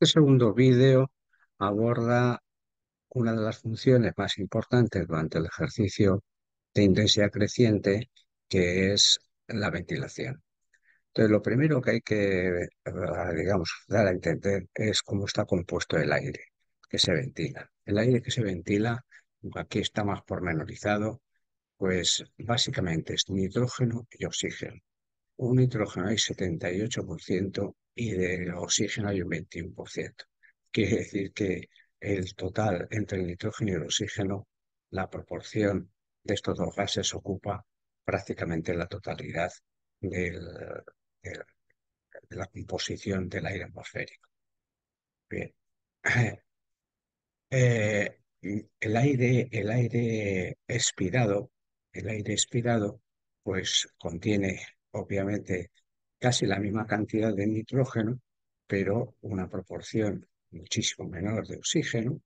Este segundo vídeo aborda una de las funciones más importantes durante el ejercicio de intensidad creciente, que es la ventilación. Entonces, lo primero que hay que, digamos, dar a entender es cómo está compuesto el aire que se ventila. El aire que se ventila, aquí está más pormenorizado, pues básicamente es nitrógeno y oxígeno. Un nitrógeno hay 78% y del oxígeno hay un 21%. Quiere decir que el total entre el nitrógeno y el oxígeno, la proporción de estos dos gases ocupa prácticamente la totalidad del- del- de la composición del aire atmosférico. Bien. El aire expirado, pues contiene obviamente casi la misma cantidad de nitrógeno, pero una proporción muchísimo menor de oxígeno.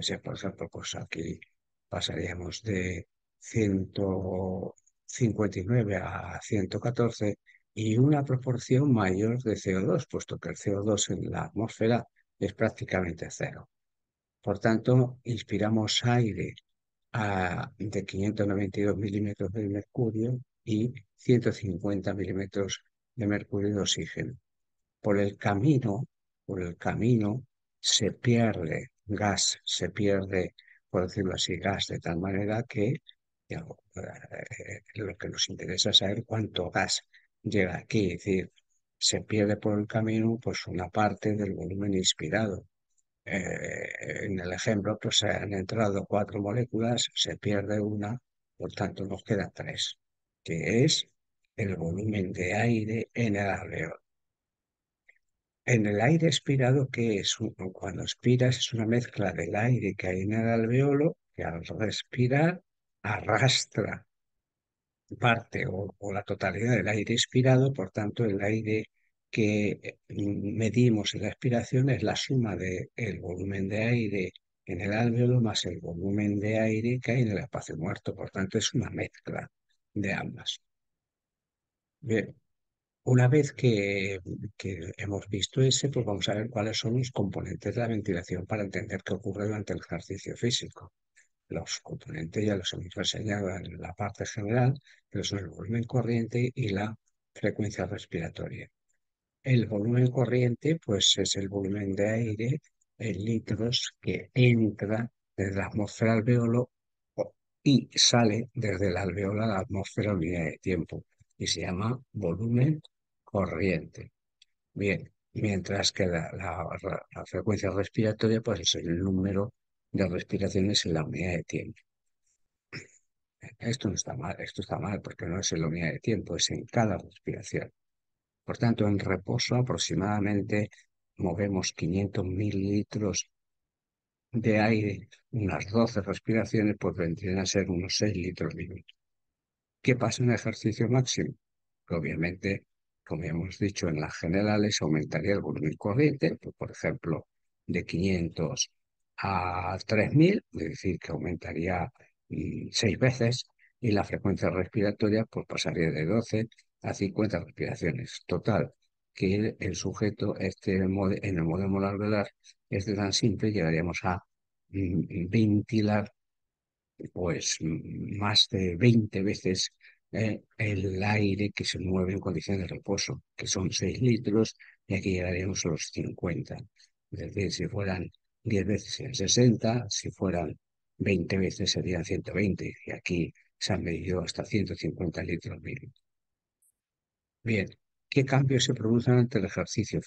Si, por ejemplo, pues aquí pasaríamos de 159 a 114 y una proporción mayor de CO2, puesto que el CO2 en la atmósfera es prácticamente cero. Por tanto, inspiramos aire de 592 milímetros de mercurio y 150 milímetros de mercurio de oxígeno. Por el camino, por el camino se pierde gas, se pierde, por decirlo así, gas de tal manera que digamos, lo que nos interesa es saber cuánto gas llega aquí. Es decir, se pierde por el camino pues una parte del volumen inspirado. En el ejemplo, pues se han entrado cuatro moléculas, se pierde una, por tanto nos quedan tres, que es el volumen de aire en el alveolo. En el aire expirado, que es cuando expiras, es una mezcla del aire que hay en el alveolo, que al respirar arrastra parte o la totalidad del aire expirado, por tanto el aire que medimos en la expiración es la suma del volumen de aire en el alveolo más el volumen de aire que hay en el espacio muerto, por tanto es una mezcla de ambas. Bien, una vez que hemos visto ese, pues vamos a ver cuáles son los componentes de la ventilación para entender qué ocurre durante el ejercicio físico. Los componentes ya los hemos enseñado en la parte general, pero son el volumen corriente y la frecuencia respiratoria. El volumen corriente, pues es el volumen de aire en litros que entra desde la atmósfera alveolo y sale desde el alveolo a la atmósfera unidad de tiempo y se llama volumen corriente. Bien, mientras que la frecuencia respiratoria, pues es el número de respiraciones en la unidad de tiempo. Esto no está mal, esto está mal porque no es en la unidad de tiempo, es en cada respiración. Por tanto, en reposo aproximadamente movemos 500 mililitros de aire, unas 12 respiraciones, pues vendrían a ser unos 6 litros minuto. ¿Qué pasa en ejercicio máximo? Que obviamente, como hemos dicho en las generales, aumentaría el volumen corriente, pues, por ejemplo, de 500 a 3000, es decir, que aumentaría 6 veces, y la frecuencia respiratoria pues, pasaría de 12 a 50 respiraciones. Total, que el sujeto en el modo molar velar es de tan simple, llegaríamos a ventilar pues más de 20 veces el aire que se mueve en condiciones de reposo, que son 6 litros, y aquí llegaríamos a los 50. Es decir, si fueran 10 veces serían 60, si fueran 20 veces serían 120, y aquí se han medido hasta 150 litros mínimo. Bien, ¿qué cambios se producen ante el ejercicio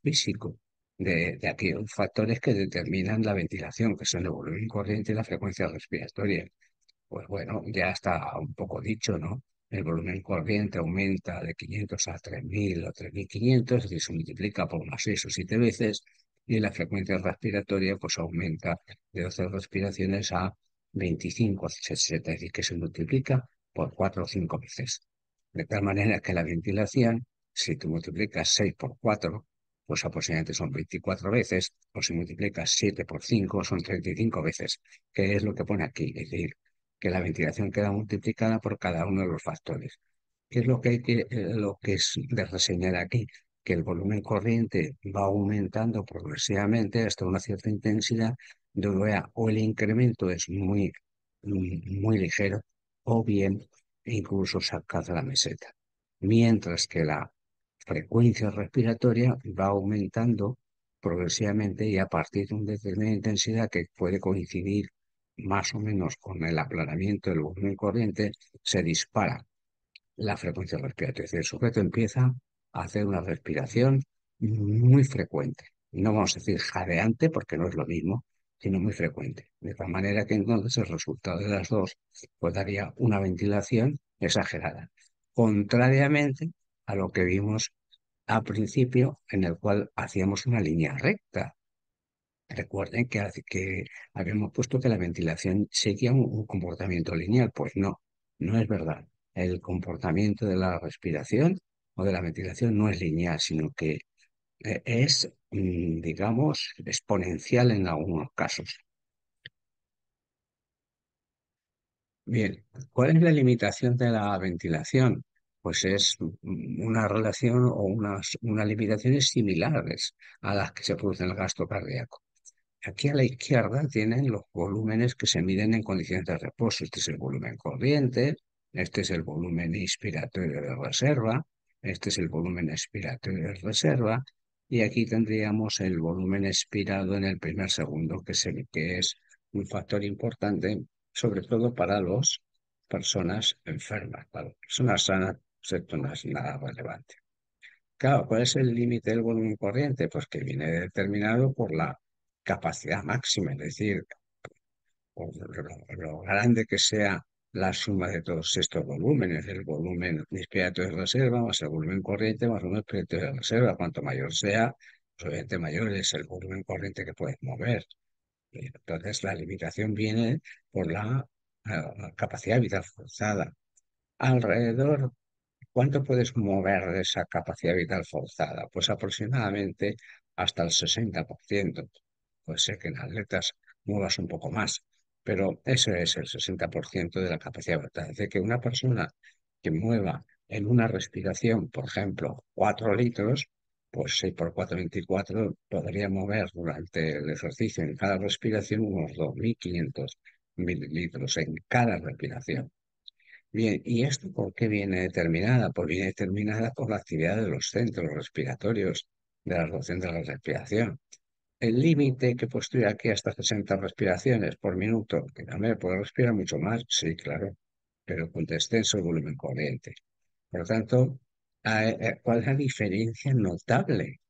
físico de aquellos factores que determinan la ventilación, que son el volumen corriente y la frecuencia respiratoria? Pues bueno, ya está un poco dicho, ¿no? El volumen corriente aumenta de 500 a 3000 o 3500, es decir, se multiplica por unas 6 o 7 veces, y la frecuencia respiratoria pues aumenta de 12 respiraciones a 25 a 60, es decir, que se multiplica por 4 o 5 veces. De tal manera que la ventilación, si tú multiplicas 6 por 4, pues aproximadamente son 24 veces, o si multiplicas 7 por 5, son 35 veces, que es lo que pone aquí, es decir, que la ventilación queda multiplicada por cada uno de los factores. ¿Qué es lo que hay lo que es de reseñar aquí? que el volumen corriente va aumentando progresivamente hasta una cierta intensidad, donde o el incremento es muy ligero, o bien incluso se alcanza la meseta. Mientras que la frecuencia respiratoria va aumentando progresivamente y a partir de una determinada intensidad que puede coincidir más o menos con el aplanamiento del volumen corriente, se dispara la frecuencia respiratoria. Es decir, el sujeto empieza a hacer una respiración muy frecuente. No vamos a decir jadeante, porque no es lo mismo, sino muy frecuente. De tal manera que entonces el resultado de las dos pues daría una ventilación exagerada. Contrariamente a lo que vimos al principio, en el cual hacíamos una línea recta. Recuerden que habíamos puesto que la ventilación seguía un comportamiento lineal. Pues no, no es verdad. El comportamiento de la respiración o de la ventilación no es lineal, sino que es, digamos, exponencial en algunos casos. Bien, ¿cuál es la limitación de la ventilación? Pues es una relación o unas limitaciones similares a las que se produce en el gasto cardíaco. Aquí a la izquierda tienen los volúmenes que se miden en condiciones de reposo. Este es el volumen corriente, este es el volumen inspiratorio de reserva, este es el volumen expiratorio de reserva, y aquí tendríamos el volumen expirado en el primer segundo, que es un factor importante, sobre todo para las personas enfermas. Para las personas sanas, esto no es nada relevante. Claro, ¿cuál es el límite del volumen corriente? Pues que viene determinado por la capacidad máxima, es decir, por lo grande que sea la suma de todos estos volúmenes, el volumen inspiratorio de reserva más el volumen corriente más el volumen expiratorio de reserva. Cuanto mayor sea, pues obviamente mayor es el volumen corriente que puedes mover. Y entonces la limitación viene por la capacidad vital forzada. Alrededor, ¿cuánto puedes mover de esa capacidad vital forzada? Pues aproximadamente hasta el 60%. Puede ser que en atletas muevas un poco más, pero ese es el 60% de la capacidad vital. Es decir, que una persona que mueva en una respiración, por ejemplo, 4 litros, pues 6 por 4, 24, podría mover durante el ejercicio en cada respiración unos 2.500 mililitros en cada respiración. Bien, ¿y esto por qué viene determinada? Pues viene determinada por la actividad de los centros respiratorios, de la relación de la respiración. El límite que pues estoy aquí hasta 60 respiraciones por minuto, que también puedo respirar mucho más, sí, claro, pero con descenso de volumen corriente. Por lo tanto, ¿cuál es la diferencia notable?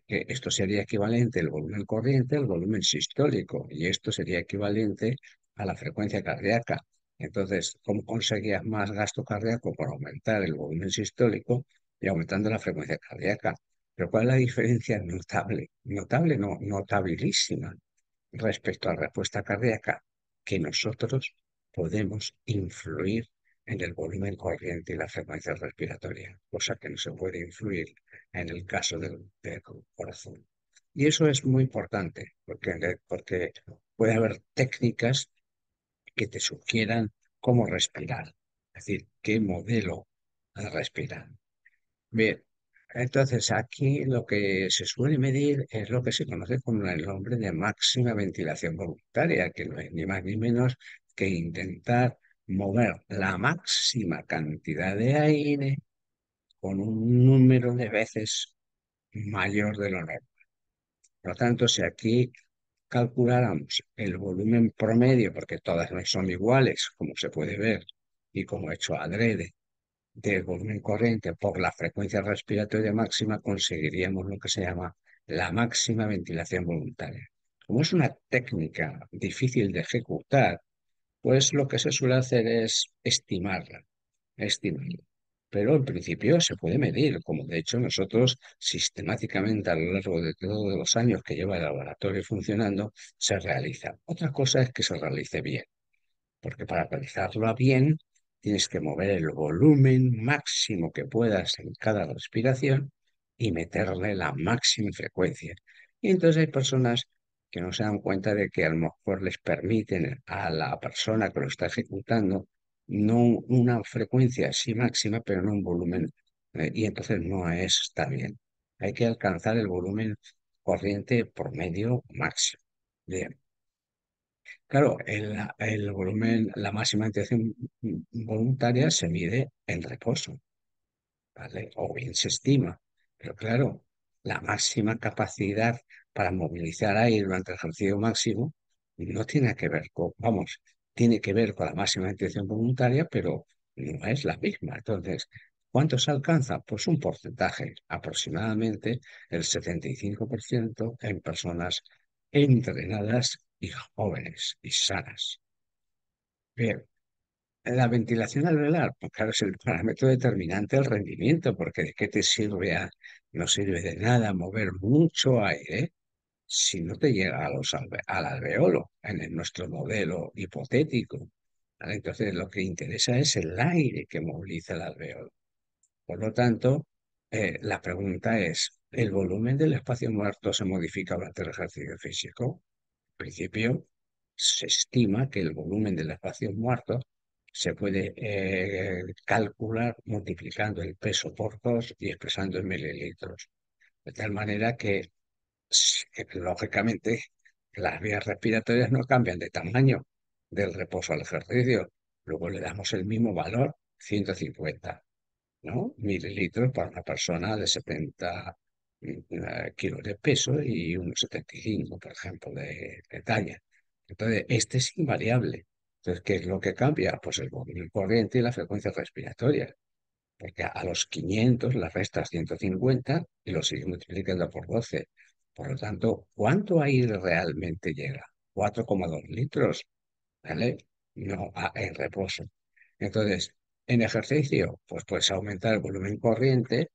Que esto sería equivalente el volumen corriente al volumen sistólico, y esto sería equivalente a la frecuencia cardíaca. Entonces, ¿cómo conseguías más gasto cardíaco? Por aumentar el volumen sistólico y aumentando la frecuencia cardíaca. Pero ¿cuál es la diferencia notable? Notable, no, notabilísima respecto a la respuesta cardíaca, que nosotros podemos influir en el volumen corriente y la frecuencia respiratoria, cosa que no se puede influir en el caso del corazón. Y eso es muy importante, porque puede haber técnicas que te sugieran cómo respirar, es decir, qué modelo respirar. Bien, entonces aquí lo que se suele medir es lo que se conoce como el nombre de máxima ventilación voluntaria, que no es ni más ni menos que intentar mover la máxima cantidad de aire con un número de veces mayor de lo normal. Por lo tanto, si aquí calculáramos el volumen promedio, porque todas no son iguales, como se puede ver, y como he hecho adrede, del volumen corriente por la frecuencia respiratoria máxima, conseguiríamos lo que se llama la máxima ventilación voluntaria. Como es una técnica difícil de ejecutar, pues lo que se suele hacer es estimarla. Pero en principio se puede medir, como de hecho nosotros sistemáticamente a lo largo de todos los años que lleva el laboratorio funcionando, se realiza. Otra cosa es que se realice bien, porque para realizarlo bien tienes que mover el volumen máximo que puedas en cada respiración y meterle la máxima frecuencia. Y entonces hay personas que no se dan cuenta de que a lo mejor les permiten a la persona que lo está ejecutando no una frecuencia sí máxima, pero no un volumen, y entonces no está bien. hay que alcanzar el volumen corriente promedio máximo. Bien, claro, el volumen, la máxima intención voluntaria se mide en reposo. ¿Vale? O bien se estima. Pero claro, la máxima capacidad para movilizar aire durante el ejercicio máximo no tiene que ver con, vamos, tiene que ver con la máxima intención voluntaria, pero no es la misma. Entonces, ¿cuánto se alcanza? Pues un porcentaje, aproximadamente el 75% en personas entrenadas y jóvenes y sanas. Bien, la ventilación alveolar, pues claro, es el parámetro determinante del rendimiento, porque ¿de qué te sirve? No sirve de nada mover mucho aire si no te llega al alveolo, nuestro modelo hipotético. ¿Vale? Entonces, lo que interesa es el aire que moviliza el alveolo. Por lo tanto, la pregunta es, ¿el volumen del espacio muerto se modifica durante el ejercicio físico? Principio, se estima que el volumen del espacio muerto se puede calcular multiplicando el peso por 2 y expresando en mililitros. De tal manera que, lógicamente, las vías respiratorias no cambian de tamaño del reposo al ejercicio. Luego le damos el mismo valor, 150, ¿no? Mililitros para una persona de 70 kilos de peso y unos 75, por ejemplo, de talla. Entonces, este es invariable. Entonces, ¿qué es lo que cambia? Pues el volumen corriente y la frecuencia respiratoria. Porque a los 500 le restas 150 y lo sigues multiplicando por 12. Por lo tanto, ¿cuánto aire realmente llega? 4,2 litros, ¿vale? No en reposo. Entonces, en ejercicio, pues puedes aumentar el volumen corriente,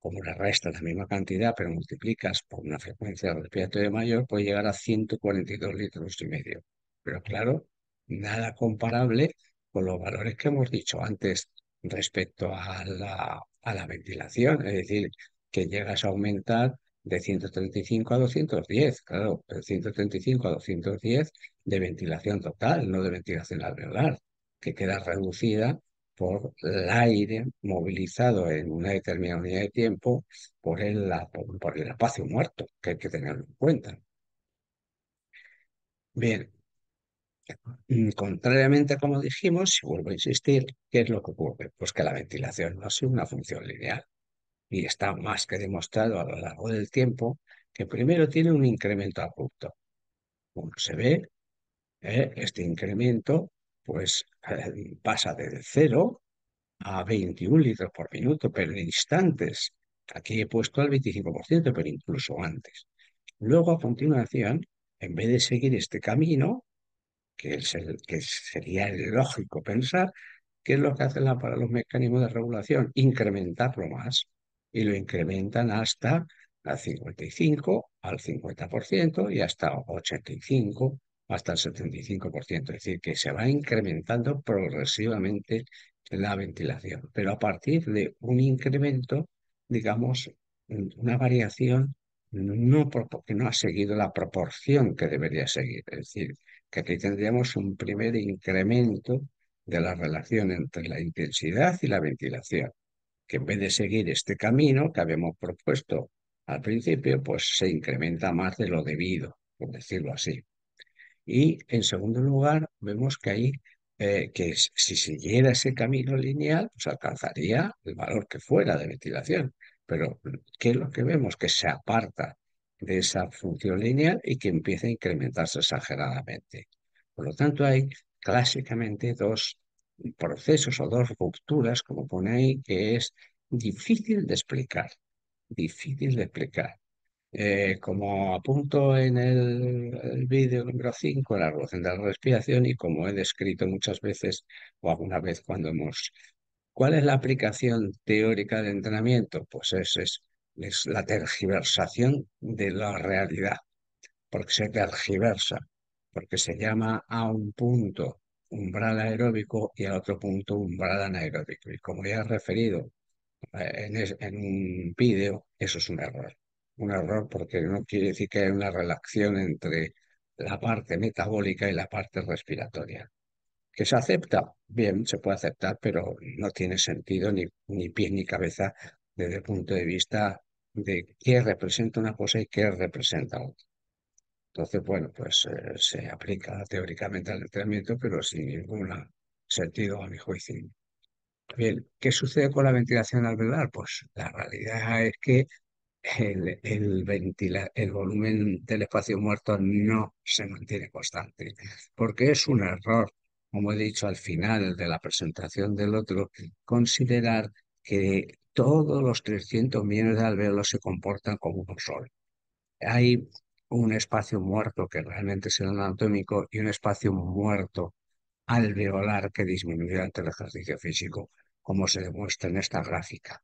como le restas la misma cantidad, pero multiplicas por una frecuencia respiratoria mayor, puede llegar a 142 litros y medio. Pero claro, nada comparable con los valores que hemos dicho antes respecto a la ventilación. Es decir, que llegas a aumentar de 135 a 210. Claro, de 135 a 210 de ventilación total, no de ventilación alveolar, que queda reducida por el aire movilizado en una determinada unidad de tiempo por el espacio muerto, que hay que tenerlo en cuenta. Bien, contrariamente a como dijimos, si vuelvo a insistir, ¿qué es lo que ocurre? Pues que la ventilación no es una función lineal y está más que demostrado a lo largo del tiempo que primero tiene un incremento abrupto. Como se ve, este incremento pues pasa del 0 a 21 litros por minuto, pero en instantes. Aquí he puesto al 25%, pero incluso antes. Luego, a continuación, en vez de seguir este camino, que sería el lógico pensar, ¿qué es lo que hacen para los mecanismos de regulación? Incrementarlo más. Y lo incrementan hasta al 55, al 50% y hasta 85, hasta el 75%. Es decir, que se va incrementando progresivamente la ventilación. Pero a partir de un incremento, digamos, una variación, porque no ha seguido la proporción que debería seguir. Es decir, que aquí tendríamos un primer incremento de la relación entre la intensidad y la ventilación, que en vez de seguir este camino que habíamos propuesto al principio, pues se incrementa más de lo debido, por decirlo así. Y en segundo lugar, vemos que ahí, si siguiera ese camino lineal, pues alcanzaría el valor que fuera de ventilación. Pero, ¿qué es lo que vemos? Que se aparta de esa función lineal y que empieza a incrementarse exageradamente. Por lo tanto, hay clásicamente dos procesos o dos rupturas, como pone ahí, que es difícil de explicar. Difícil de explicar. Como apunto en el vídeo número 5, la regulación de la respiración, y como he descrito muchas veces o alguna vez cuando ¿Cuál es la aplicación teórica de entrenamiento? Pues es la tergiversación de la realidad, porque se tergiversa, porque se llama a un punto umbral aeróbico y al otro punto umbral anaeróbico. Y como ya he referido en un vídeo, eso es un error. Un error porque no quiere decir que haya una relación entre la parte metabólica y la parte respiratoria. ¿Que se acepta? Bien, se puede aceptar, pero no tiene sentido ni pie ni cabeza desde el punto de vista de qué representa una cosa y qué representa otra. Entonces, bueno, pues se aplica teóricamente al entrenamiento, pero sin ningún sentido a mi juicio. Bien, ¿qué sucede con la ventilación alveolar? Pues la realidad es que el volumen del espacio muerto no se mantiene constante, porque es un error, como he dicho al final de la presentación del otro, considerar que todos los 300 millones de alvéolos se comportan como uno solo. Hay un espacio muerto que realmente es el anatómico y un espacio muerto alveolar que disminuye ante el ejercicio físico, como se demuestra en esta gráfica.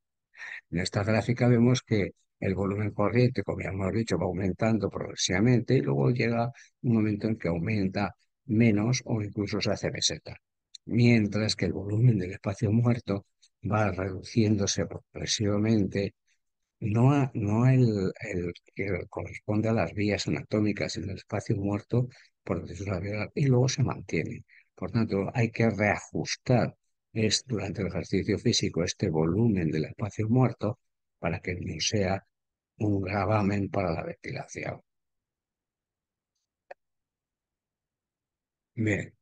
En esta gráfica vemos que el volumen corriente, como ya hemos dicho, va aumentando progresivamente y luego llega un momento en que aumenta menos o incluso se hace meseta. Mientras que el volumen del espacio muerto va reduciéndose progresivamente, no el que corresponde a las vías anatómicas en el espacio muerto, por decirlo así, y luego se mantiene. Por tanto, hay que reajustar durante el ejercicio físico este volumen del espacio muerto para que no sea un gravamen para la ventilación. Bien,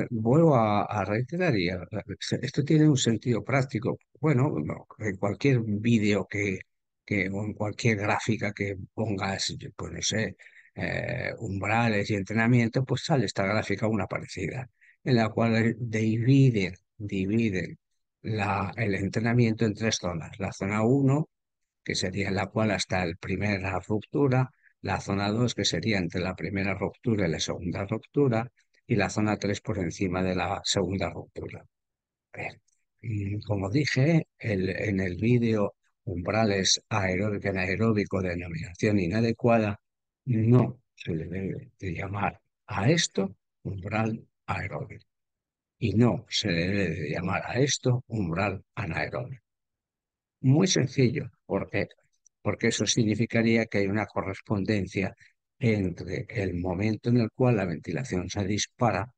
vuelvo a reiterar, esto tiene un sentido práctico. Bueno, no, en cualquier vídeo o en cualquier gráfica que pongas, pues no sé, umbrales y entrenamiento, pues sale esta gráfica una parecida, en la cual dividen el entrenamiento en tres zonas. La zona uno, que sería en la cual hasta la primera ruptura, la zona 2, que sería entre la primera ruptura y la segunda ruptura, y la zona 3 por encima de la segunda ruptura. Bien. Como dije, en el vídeo umbrales aeróbico anaeróbico de denominación inadecuada, no se le debe de llamar a esto umbral aeróbico y no se le debe de llamar a esto umbral anaeróbico. Muy sencillo, porque eso significaría que hay una correspondencia entre el momento en el cual la ventilación se dispara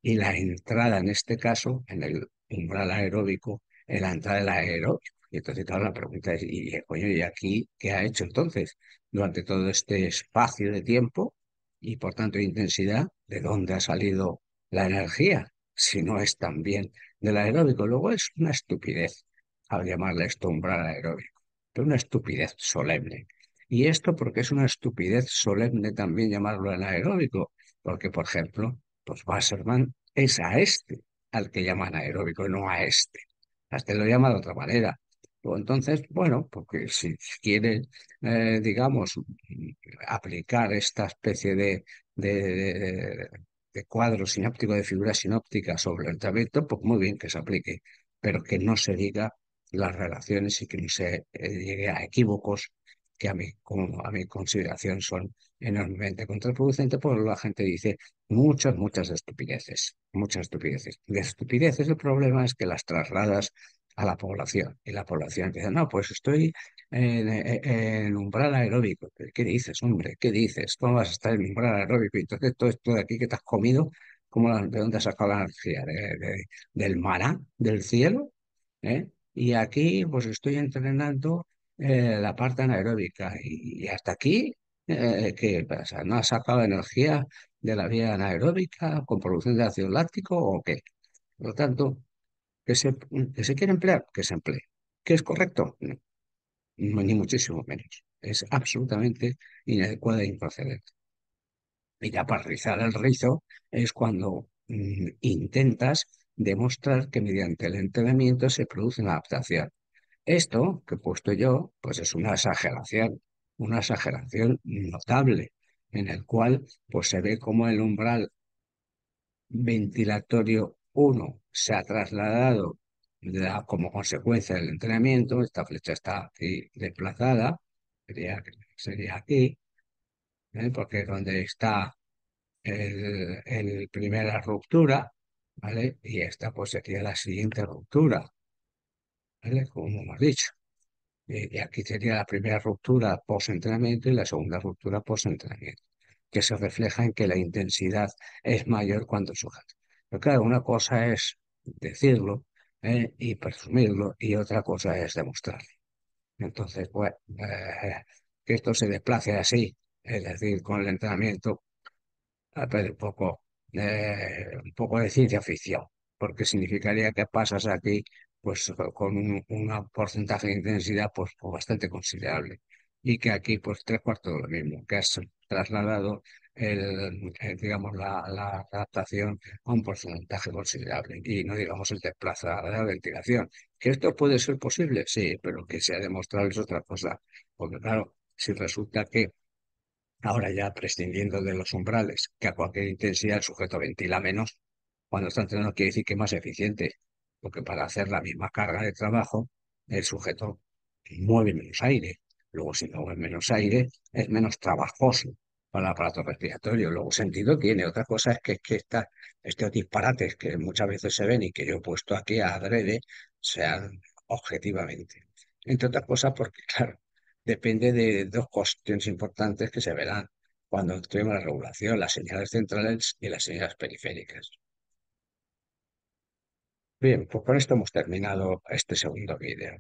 y la entrada, en este caso, en el umbral aeróbico, en la entrada del aeróbico. Y entonces, claro, la pregunta es, coño, ¿y aquí qué ha hecho entonces durante todo este espacio de tiempo y por tanto de intensidad? ¿De dónde ha salido la energía? Si no es también del aeróbico. Luego es una estupidez al llamarle esto umbral aeróbico, pero una estupidez solemne. Y esto porque es una estupidez solemne también llamarlo anaeróbico, porque, por ejemplo, pues Wasserman es a este al que llaman aeróbico, no a este. A este lo llama de otra manera. O entonces, bueno, porque si quiere, digamos, aplicar esta especie de, de cuadro sináptico, de figura sinóptica sobre el tratamiento, pues muy bien que se aplique, pero que no se diga las relaciones y que no se llegue a equívocos que a mi consideración son enormemente contraproducentes, porque la gente dice muchas estupideces, muchas estupideces. De estupideces el problema es que las trasladas a la población y la población dice, no, pues estoy en umbral aeróbico. ¿Qué dices, hombre? ¿Qué dices? ¿Cómo vas a estar en umbral aeróbico? Y entonces todo esto de aquí que te has comido, ¿de dónde has sacado la energía? ¿Del maná? ¿Del cielo? ¿Eh? Y aquí pues estoy entrenando la parte anaeróbica y hasta aquí, ¿qué pasa? ¿No has sacado energía de la vía anaeróbica con producción de ácido láctico o qué? Por lo tanto, que se quiere emplear, que se emplee. ¿Qué es correcto? No, ni muchísimo menos. Es absolutamente inadecuada e improcedente. Y ya para rizar el rizo es cuando intentas demostrar que mediante el entrenamiento se produce una adaptación. Esto que he puesto yo, pues es una exageración notable, en el cual pues se ve como el umbral ventilatorio uno se ha trasladado como consecuencia del entrenamiento. Esta flecha está aquí desplazada, sería aquí, porque es donde está el primera ruptura, ¿vale? Y esta pues sería la siguiente ruptura, ¿vale? Como hemos dicho. Y aquí sería la primera ruptura post-entrenamiento y la segunda ruptura post-entrenamiento, que se refleja en que la intensidad es mayor cuando sujeta. Pero claro, una cosa es decirlo y presumirlo y otra cosa es demostrarlo. Entonces, pues, que esto se desplace así, es decir, con el entrenamiento, pero un poco de ciencia ficción, porque significaría que pasas aquí pues con un porcentaje de intensidad pues bastante considerable y que aquí pues tres cuartos de lo mismo, que has trasladado digamos la adaptación a un porcentaje considerable y no digamos el desplazar de la ventilación. ¿Que esto puede ser posible? Sí, pero que se ha demostrado es otra cosa, porque claro, si resulta que ahora ya prescindiendo de los umbrales, que a cualquier intensidad el sujeto ventila menos, cuando está entrenando quiere decir que es más eficiente, porque para hacer la misma carga de trabajo, el sujeto mueve menos aire. Luego, si mueve menos aire, es menos trabajoso para el aparato respiratorio. Luego, sentido tiene. Otra cosa es que estos disparates que muchas veces se ven y que yo he puesto aquí a adrede, sean objetivamente. Entre otras cosas, porque, claro, depende de dos cuestiones importantes que se verán cuando entremos en la regulación, las señales centrales y las señales periféricas. Bien, pues con esto hemos terminado este segundo vídeo.